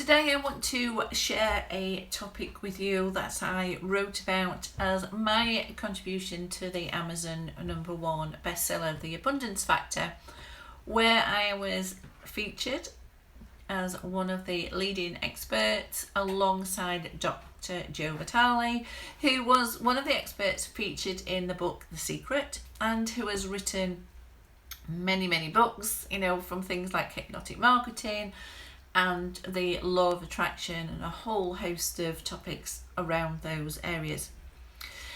Today I want to share a topic with you that I wrote about as my contribution to the Amazon #1 bestseller, The Abundance Factor, where I was featured as one of the leading experts alongside Dr. Joe Vitale, who was one of the experts featured in the book The Secret and who has written many books, from things like hypnotic marketing and the law of attraction and a whole host of topics around those areas.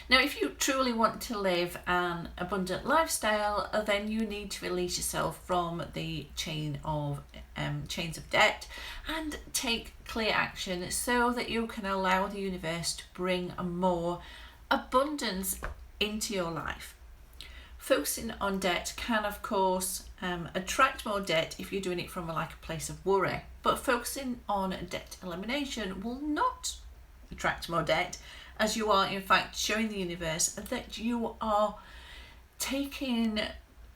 Now, if you truly want to live an abundant lifestyle, then you need to release yourself from the chains of debt and take clear action so that you can allow the universe to bring more abundance into your life. Focusing on debt can, of course, attract more debt if you're doing it from a place of worry. But focusing on debt elimination will not attract more debt, as you are in fact showing the universe that you are taking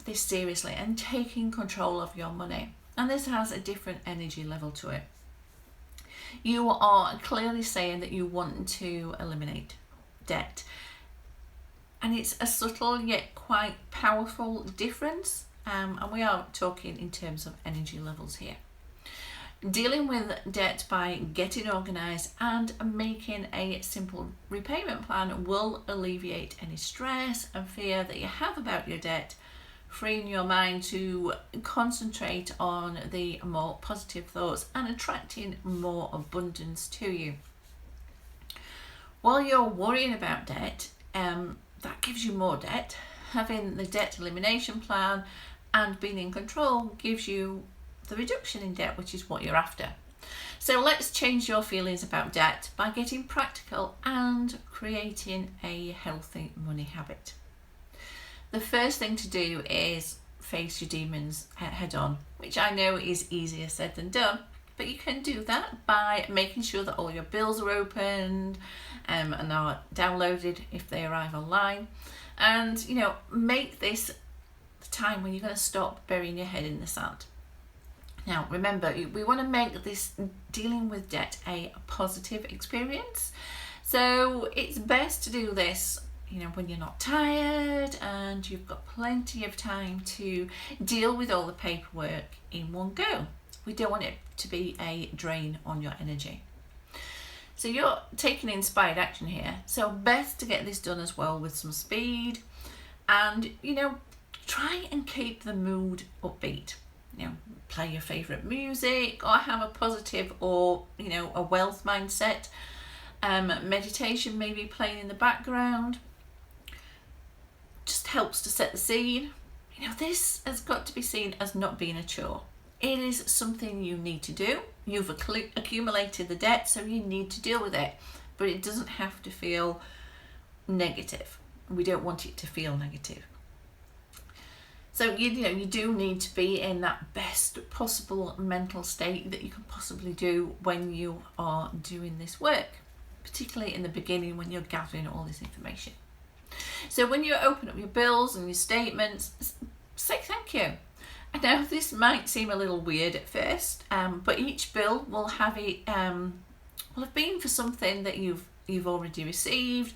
this seriously and taking control of your money. And this has a different energy level to it. You are clearly saying that you want to eliminate debt. And it's a subtle yet quite powerful difference. And we are talking in terms of energy levels here. Dealing with debt by getting organised and making a simple repayment plan will alleviate any stress and fear that you have about your debt, freeing your mind to concentrate on the more positive thoughts and attracting more abundance to you. While you're worrying about debt, that gives you more debt. Having the debt elimination plan and being in control gives you the reduction in debt, which is what you're after. So let's change your feelings about debt by getting practical and creating a healthy money habit. The first thing to do is face your demons head on, which I know is easier said than done, but you can do that by making sure that all your bills are opened and are downloaded if they arrive online. And, make this the time when you're going to stop burying your head in the sand. Now, remember, we want to make this dealing with debt a positive experience. So it's best to do this, when you're not tired and you've got plenty of time to deal with all the paperwork in one go. We don't want it to be a drain on your energy. So you're taking inspired action here. So best to get this done as well with some speed and, try and keep the mood upbeat. Play your favourite music or have a positive or, a wealth mindset. Meditation maybe playing in the background. Just helps to set the scene. This has got to be seen as not being a chore. It is something you need to do. You've accumulated the debt, so you need to deal with it. But it doesn't have to feel negative. We don't want it to feel negative. So you do need to be in that best possible mental state that you can possibly do when you are doing this work, particularly in the beginning when you're gathering all this information. So when you open up your bills and your statements, say thank you. I know this might seem a little weird at first, but each bill will have been for something that you've already received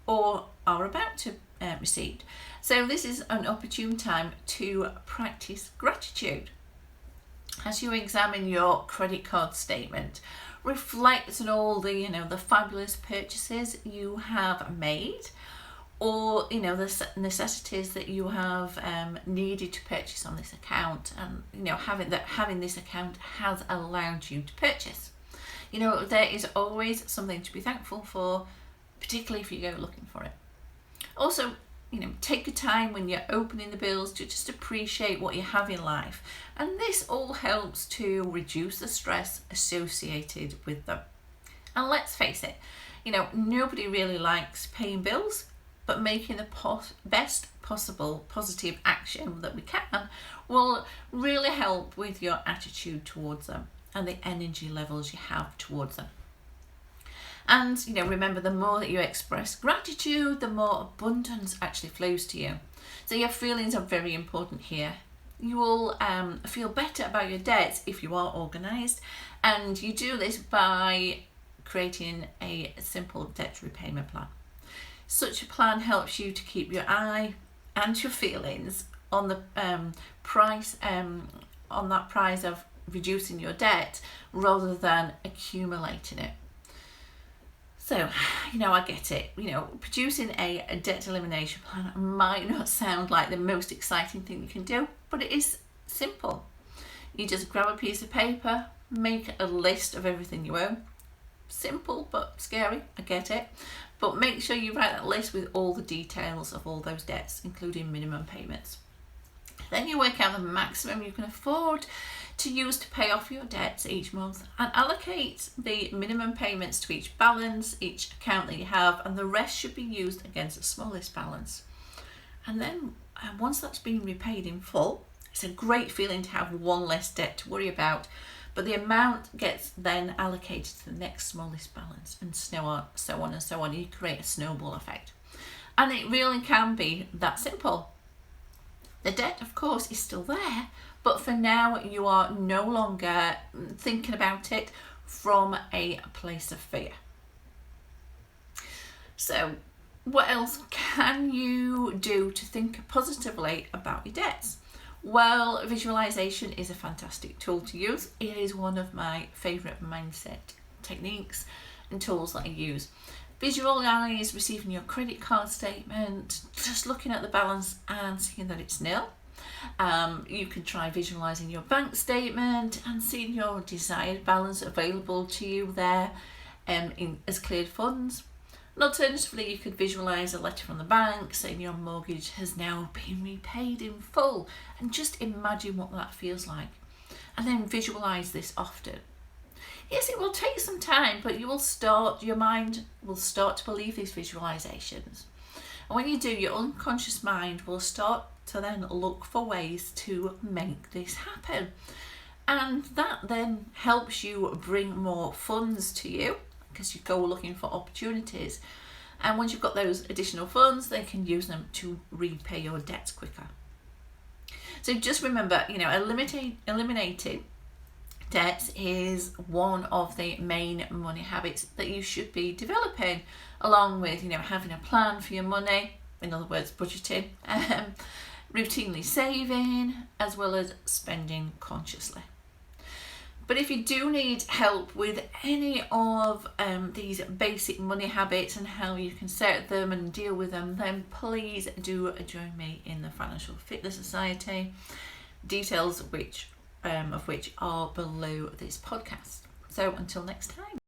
or are about to receive. So this is an opportune time to practice gratitude. As you examine your credit card statement, reflect on all the the fabulous purchases you have made, or the necessities that you have needed to purchase on this account, and having this account has allowed you to purchase. There is always something to be thankful for, particularly if you go looking for it. Also, take your time when you're opening the bills to just appreciate what you have in life, and this all helps to reduce the stress associated with them. And let's face it, nobody really likes paying bills, but making the best possible positive action that we can will really help with your attitude towards them and the energy levels you have towards them. And remember, the more that you express gratitude, the more abundance actually flows to you. So your feelings are very important here. You will feel better about your debts if you are organised, and you do this by creating a simple debt repayment plan. Such a plan helps you to keep your eye and your feelings on the price of reducing your debt rather than accumulating it. So, I get it. Producing a debt elimination plan might not sound like the most exciting thing you can do, but it is simple. You just grab a piece of paper, make a list of everything you owe. Simple but scary, I get it. But make sure you write that list with all the details of all those debts, including minimum payments. Then you work out the maximum you can afford to use to pay off your debts each month, and allocate the minimum payments to each balance, each account that you have, and the rest should be used against the smallest balance. And then once that's been repaid in full, it's a great feeling to have one less debt to worry about, but the amount gets then allocated to the next smallest balance, and so on and so on. You create a snowball effect. And it really can be that simple. The debt, of course, is still there, but for now you are no longer thinking about it from a place of fear. So, what else can you do to think positively about your debts? Well, visualization is a fantastic tool to use. It is one of my favourite mindset techniques and tools that I use. Visualise receiving your credit card statement, just looking at the balance and seeing that it's nil. You can try visualising your bank statement and seeing your desired balance available to you there as cleared funds. And alternatively, you could visualise a letter from the bank saying your mortgage has now been repaid in full, and just imagine what that feels like. And then visualise this often. Yes, it will take some time, but your mind will start to believe these visualizations. And when you do, your unconscious mind will start to then look for ways to make this happen. And that then helps you bring more funds to you, because you go looking for opportunities. And once you've got those additional funds, they can use them to repay your debts quicker. So just remember, eliminating debts is one of the main money habits that you should be developing, along with having a plan for your money, in other words budgeting, routinely saving, as well as spending consciously. But if you do need help with any of these basic money habits and how you can set them and deal with them, then please do join me in the Financial Fitness Society, details of which are below this podcast. So until next time.